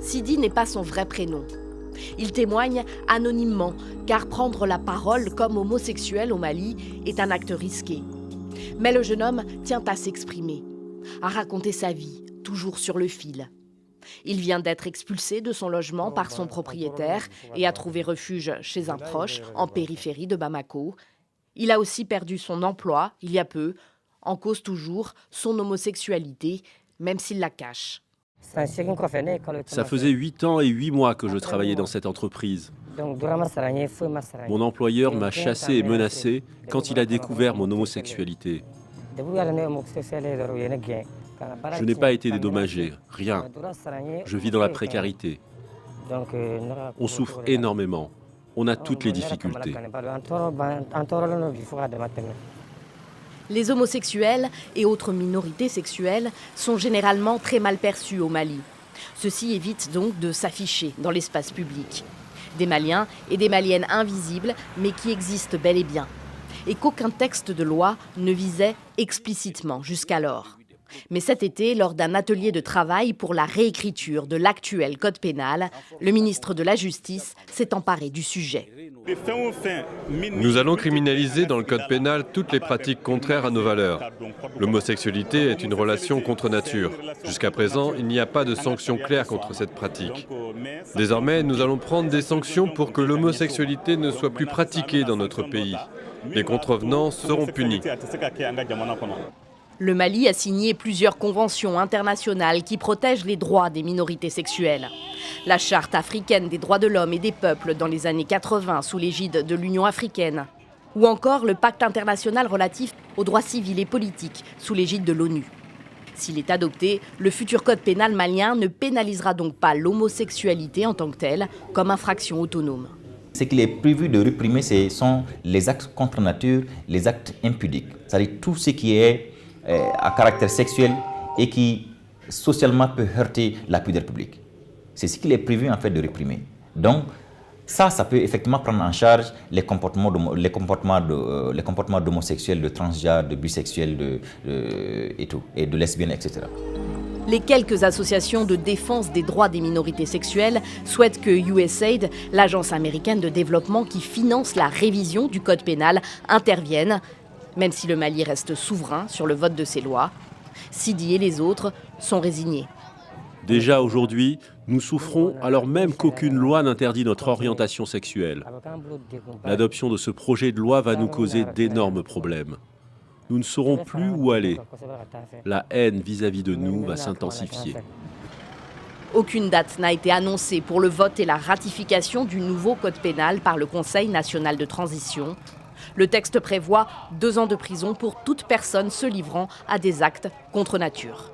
Sidi n'est pas son vrai prénom. Il témoigne anonymement, car prendre la parole comme homosexuel au Mali est un acte risqué. Mais le jeune homme tient à s'exprimer, à raconter sa vie, toujours sur le fil. Il vient d'être expulsé de son logement par son propriétaire et a trouvé refuge chez un proche en périphérie de Bamako. Il a aussi perdu son emploi il y a peu, en cause toujours son homosexualité, même s'il la cache. Ça faisait 8 ans et 8 mois que je travaillais dans cette entreprise. Mon employeur m'a chassé et menacé quand il a découvert mon homosexualité. Je n'ai pas été dédommagé, rien. Je vis dans la précarité. On souffre énormément. On a toutes les difficultés. Les homosexuels et autres minorités sexuelles sont généralement très mal perçus au Mali. Ceux-ci évitent donc de s'afficher dans l'espace public. Des Maliens et des Maliennes invisibles, mais qui existent bel et bien. Et qu'aucun texte de loi ne visait explicitement jusqu'alors. Mais cet été, lors d'un atelier de travail pour la réécriture de l'actuel code pénal, le ministre de la Justice s'est emparé du sujet. Nous allons criminaliser dans le code pénal toutes les pratiques contraires à nos valeurs. L'homosexualité est une relation contre nature. Jusqu'à présent, il n'y a pas de sanctions claires contre cette pratique. Désormais, nous allons prendre des sanctions pour que l'homosexualité ne soit plus pratiquée dans notre pays. Les contrevenants seront punis. Le Mali a signé plusieurs conventions internationales qui protègent les droits des minorités sexuelles. La Charte africaine des droits de l'homme et des peuples dans les années 80 sous l'égide de l'Union africaine. Ou encore le Pacte international relatif aux droits civils et politiques sous l'égide de l'ONU. S'il est adopté, le futur code pénal malien ne pénalisera donc pas l'homosexualité en tant que telle comme infraction autonome. Ce qu'il est prévu de réprimer, ce sont les actes contre nature, les actes impudiques. C'est-à-dire tout ce qui est à caractère sexuel et qui socialement peut heurter la pudeur publique. C'est ce qu'il est prévu en fait de réprimer. Donc ça peut effectivement prendre en charge les comportements d'homosexuels, de transgenres, de bisexuels et de lesbiennes, etc. Les quelques associations de défense des droits des minorités sexuelles souhaitent que USAID, l'agence américaine de développement qui finance la révision du code pénal, intervienne. Même si le Mali reste souverain sur le vote de ces lois, Sidi et les autres sont résignés. Déjà aujourd'hui, nous souffrons alors même qu'aucune loi n'interdit notre orientation sexuelle. L'adoption de ce projet de loi va nous causer d'énormes problèmes. Nous ne saurons plus où aller. La haine vis-à-vis de nous va s'intensifier. Aucune date n'a été annoncée pour le vote et la ratification du nouveau code pénal par le Conseil national de transition. Le texte prévoit 2 ans de prison pour toute personne se livrant à des actes contre nature.